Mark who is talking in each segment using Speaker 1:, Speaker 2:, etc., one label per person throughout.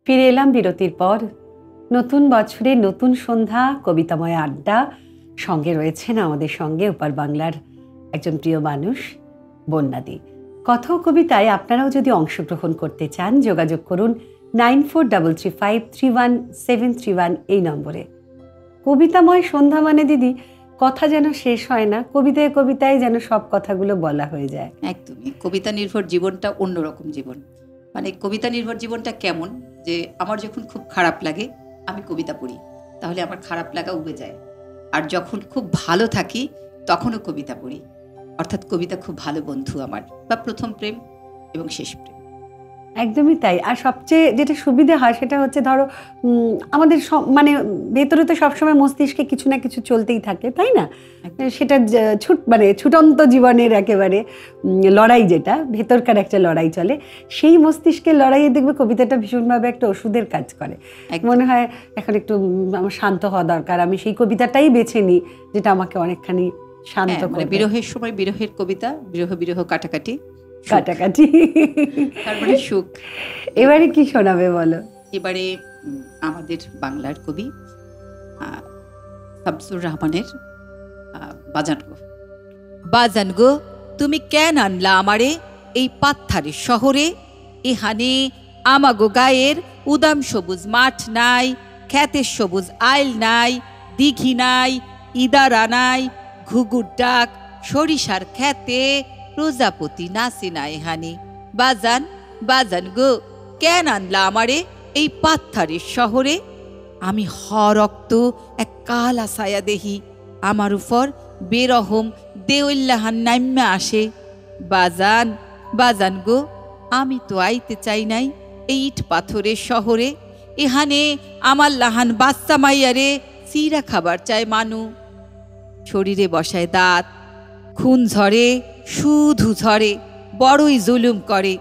Speaker 1: ফিরে এলাম বিরতির পর। নতুন বছরে নতুন সন্ধ্যা, কবিতাময় আড্ডা। সঙ্গে রয়েছেন আমাদের সঙ্গে ওপার বাংলার একজন প্রিয় মানুষ, বন্যাদি। কথা ও কবিতায় আপনারাও যদি অংশগ্রহণ করতে চান, যোগাযোগ করুন 9433531731 এই নম্বরে। কবিতাময় সন্ধ্যা মানে দিদি, কথা যেন শেষ হয় না, কবিতায় কবিতায় যেন সব কথাগুলো বলা হয়ে যায়।
Speaker 2: একদমই, কবিতা নির্ভর জীবনটা অন্যরকম জীবন। মানে কবিতা নির্ভর জীবনটা কেমন, যে আমার যখন খুব খারাপ লাগে আমি কবিতা পড়ি, তাহলে আমার খারাপ লাগা উবে যায়। আর যখন খুব ভালো থাকি তখনও কবিতা পড়ি। অর্থাৎ কবিতা খুব ভালো বন্ধু আমার, বা প্রথম প্রেম এবং শেষ প্রেম।
Speaker 1: একদমই তাই। আর সবচেয়ে যেটা সুবিধা হয় সেটা হচ্ছে, ধরো আমাদের মানে ভেতরে তো সবসময় মস্তিষ্কে কিছু না কিছু চলতেই থাকে, তাই না? সেটা মানে ছুটন্ত জীবনের একেবারে লড়াই, যেটা ভেতরকার একটা লড়াই চলে, সেই মস্তিষ্কের লড়াইয়ে দেখবে কবিতাটা ভীষণভাবে একটা ওষুধের কাজ করে। মনে হয় এখন একটু আমার শান্ত হওয়া দরকার, আমি সেই কবিতাটাই বেছে নিই যেটা আমাকে অনেকখানি শান্ত করে।
Speaker 2: বিরহের সময় বিরহের কবিতা, বিরহ কাটাকাটি, তারপরে সুখ।
Speaker 1: এবারে কি শোনাবে বলো?
Speaker 2: এবারে আমাদের বাংলার কবি শামসুর রহমানের বাজান গো। বাজান গো, তুমি কেন আনলা আমারে এই পাত্থারের শহরে? এখানে আমাগো গায়ের উদাম সবুজ মাঠ নাই, ক্ষেতের সবুজ আইল নাই, দিঘি নাই, ইদারা নাই, ঘুঘুর ডাক সরিষার ক্ষেতে, প্রজাপতি নাচে না এখানে। বাজান, বাজান গো, কেন আনলা আমারে এই পাত্থারের শহরে? আমি হরক্ত এক কালা ছায়া দেহি, আমার উপর বেরহম দেউল্লাহান নাইম্যা আসে। বাজান, বাজান গো, আমি তো আইতে চাই নাই এই ইট পাথরের শহরে। এখানে আমার লাহান বাচ্চা মাইয়ারে চিরা খাবার চায় মানু। শরীরে বসায় দাঁত, খুন ঝরে, শুধু ঝরে, বড়ই জুলুম করে।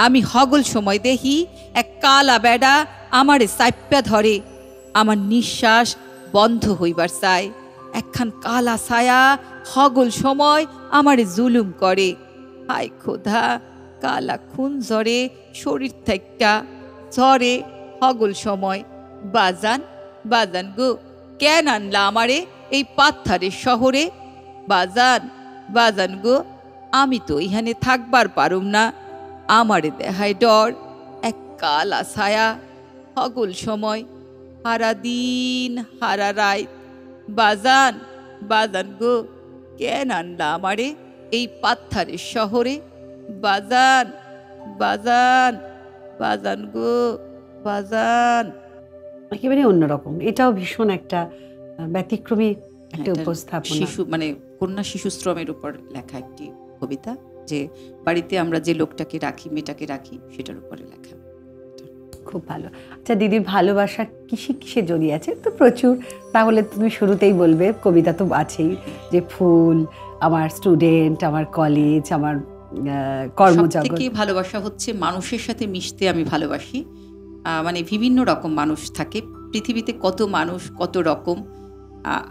Speaker 2: আমি হগল সময় দেহি এক কালা বেড়া আমারে চাপ্যা ধরে। আমার নিঃশ্বাস বন্ধ হইবার চায়, একখান কালা ছায়া হগল সময় আমারে জুলুম করে। হায় খোদা, কালা খুন ঝরে শরীর থেকে, ঝরে হগল সময়। বাজান, বাজান গো, কেন আনলা আমারে এই পাত্থারের শহরে? বাজান, বাজান গো, আমি তো ইহানে থাকবার পারুম না, আমারে দেহায় ডর এক কালা ছায়া হগল সময়, হারা দিন হারা রাত। বাজান, বাজান গো, কেন আনলা আমারে এই পাত্থারের শহরে? বাজান, বাজান, বাজান গো, বাজান।
Speaker 1: একেবারে অন্যরকম, এটাও ভীষণ একটা ব্যতিক্রমী একটা উপস্থাপনা।
Speaker 2: শিশু মানে কন্যা শিশুশ্রমের উপর লেখা একটি কবিতা, যে বাড়িতে আমরা যে লোকটাকে রাখি, মেয়েটাকে রাখি, সেটার উপরে লেখা।
Speaker 1: খুব ভালো। আচ্ছা দিদি, ভালোবাসা কিসে কিসে জড়িয়ে আছে? তো প্রচুর। তাহলে তুমি শুরুতেই বলবে, কবিতা তো আছেই, যে ফুল, আমার স্টুডেন্ট, আমার কলেজ, আমার কর্মজগৎ।
Speaker 2: সবথেকে ভালোবাসা হচ্ছে মানুষের সাথে মিশতে আমি ভালোবাসি। মানে বিভিন্ন রকম মানুষ থাকে পৃথিবীতে, কত মানুষ, কত রকম।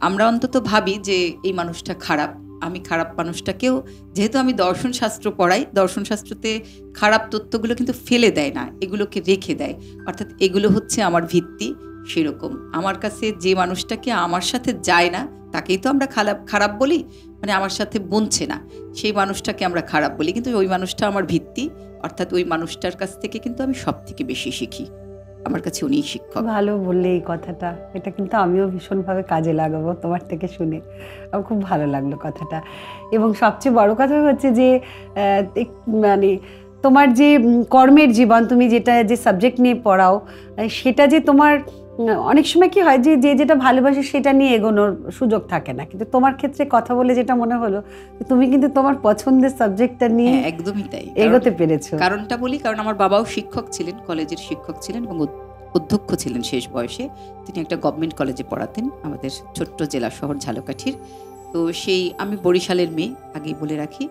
Speaker 2: আমরা অন্তত ভাবি যে এই মানুষটা খারাপ, আমি খারাপ মানুষটাকেও, যেহেতু আমি দর্শনশাস্ত্র পড়াই, দর্শনশাস্ত্রতে খারাপ তথ্যগুলো কিন্তু ফেলে দেয় না, এগুলোকে রেখে দেয়। অর্থাৎ এগুলো হচ্ছে আমার ভিত্তি। সেরকম আমার কাছে যে মানুষটাকে আমার সাথে যায় না, তাকেই তো আমরা খারাপ বলি, মানে আমার সাথে বনছে না, সেই মানুষটাকে আমরা খারাপ বলি। কিন্তু ওই মানুষটা আমার ভিত্তি, অর্থাৎ ওই মানুষটার কাছ থেকে কিন্তু আমি সব থেকে বেশি শিখি। আমার কাছে উনিই শিক্ষক।
Speaker 1: ভালো বললে এই কথাটা, এটা কিন্তু আমিও ভীষণভাবে কাজে লাগাবো তোমার থেকে শুনে। আমার খুব ভালো লাগলো কথাটা। এবং সবচেয়ে বড় কথা হচ্ছে যে মানে তোমার যে কর্মের জীবন, তুমি যে সাবজেক্ট নিয়ে পড়াও, সেটা যে তোমার অনেক সময় কি হয় যে যেটা ভালোবাসে সেটা নিয়ে এগোনোর সুযোগ থাকে না, কিন্তু তোমার ক্ষেত্রে কথা বলে যেটা মনে হলো, তুমি কিন্তু তোমার পছন্দের সাবজেক্টটা নিয়ে
Speaker 2: একদমই তাই
Speaker 1: এগোতে পেরেছো।
Speaker 2: কারণটা বলি, কারণ আমার বাবাও শিক্ষক ছিলেন, কলেজের শিক্ষক ছিলেন এবং অধ্যক্ষ ছিলেন শেষ বয়সে। তিনি একটা গভর্নমেন্ট কলেজে পড়াতেন, আমাদের ছোট্ট জেলা শহর ঝালকাঠির। তো সেই, আমি বরিশালের মেয়ে, আগেই বলে রাখি।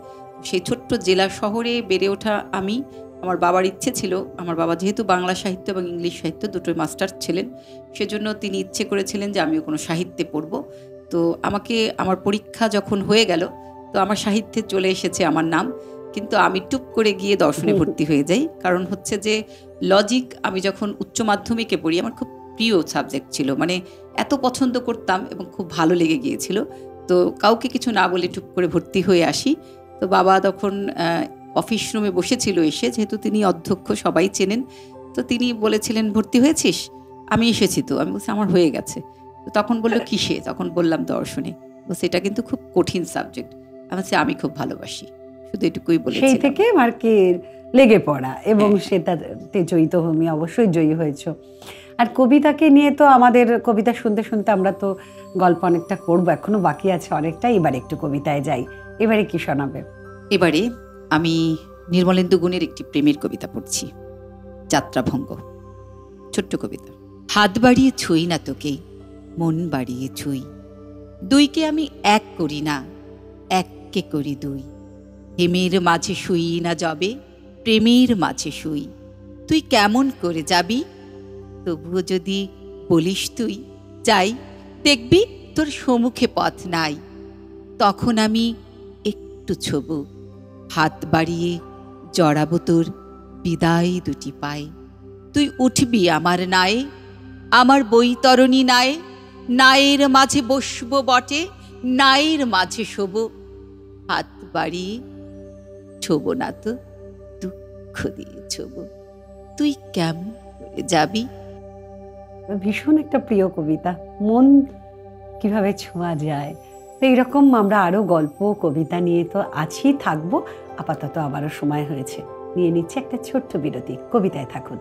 Speaker 2: সেই ছোট্ট জেলা শহরে বেড়ে ওঠা আমি, আমার বাবার ইচ্ছে ছিল, আমার বাবা যেহেতু বাংলা সাহিত্য এবং ইংলিশ সাহিত্য দুটোই মাস্টার ছিলেন, সেজন্য তিনি ইচ্ছে করেছিলেন যে আমিও কোনো সাহিত্যে পড়ব। তো আমাকে, আমার পরীক্ষা যখন হয়ে গেল, তো আমার সাহিত্যে চলে এসেছে আমার নাম, কিন্তু আমি টুপ করে গিয়ে দর্শনে ভর্তি হয়ে যাই। কারণ হচ্ছে যে লজিক আমি যখন উচ্চ মাধ্যমিকে পড়ি আমার খুব প্রিয় সাবজেক্ট ছিল, মানে এত পছন্দ করতাম এবং খুব ভালো লেগে গিয়েছিল। তো কাউকে কিছু না বলে টুপ করে ভর্তি হয়ে আসি। তো বাবা তখন অফিস রুমে বসেছিল এসে, যেহেতু তিনি অধ্যক্ষ সবাই চেনেন, তো তিনি বলেছিলেন ভর্তি হয়েছিস? আমি এসেছি, তো আমি বলছি আমার হয়ে গেছে। তো তখন বললো কিসে? তখন বললাম দর্শনে। বলছে এটা কিন্তু খুব কঠিন সাবজেক্ট। আমি বলছি আমি খুব ভালোবাসি, শুধু এটুকুই বলেছি।
Speaker 1: সেই থেকে আর কি লেগে পড়া এবং সেটাতে জয়ী তো তুমি অবশ্যই জয়ী হয়েছো। আর কবিতাকে নিয়ে তো আমাদের কবিতা শুনতে শুনতে আমরা তো গল্প অনেকটা করবো, এখনো বাকি আছে অনেকটা। এবার একটু কবিতায় যাই, এবারে কি শোনাবে?
Speaker 2: এবারে আমি নির্মলেন্দু গুণের একটি প্রেমের কবিতা পড়ছি, যাত্রাভঙ্গ। ছোট্ট কবিতা। হাত বাড়িয়ে ছুঁই না তোকে, মন বাড়িয়ে ছুঁই। দুইকে আমি এক করি না, এককে করি দুই। হেমের মাঝে শুই না যবে, প্রেমের মাঝে শুই। তুই কেমন করে যাবি? তবুও যদি বলিস তুই যাই, দেখবি তোর সম্মুখে পথ নাই। তখন আমি একটু ছোবো, হাত বাড়িয়ে জড়াবো তোর বিদায় দুটি পায়ে। তুই উঠবি আমার নায়ে, আমার বৈতরণী নায়ে। নায়ের মাঝে বসবো বটে, নায়ের মাঝে শোবো। হাত বাড়িয়ে ছোবো না তো, দুঃখ দিয়ে ছোবো। তুই কেমন করে যাবি?
Speaker 1: ভীষণ একটা প্রিয় কবিতা, মন কিভাবে ছোঁয়া যায়। তো এইরকম আমরা আরো গল্প কবিতা নিয়ে তো আছি, থাকবো। আপাতত আবারও সময় হয়েছে, নিয়ে নিচ্ছে একটা ছোট্ট বিরতি। কবিতায় থাকুন।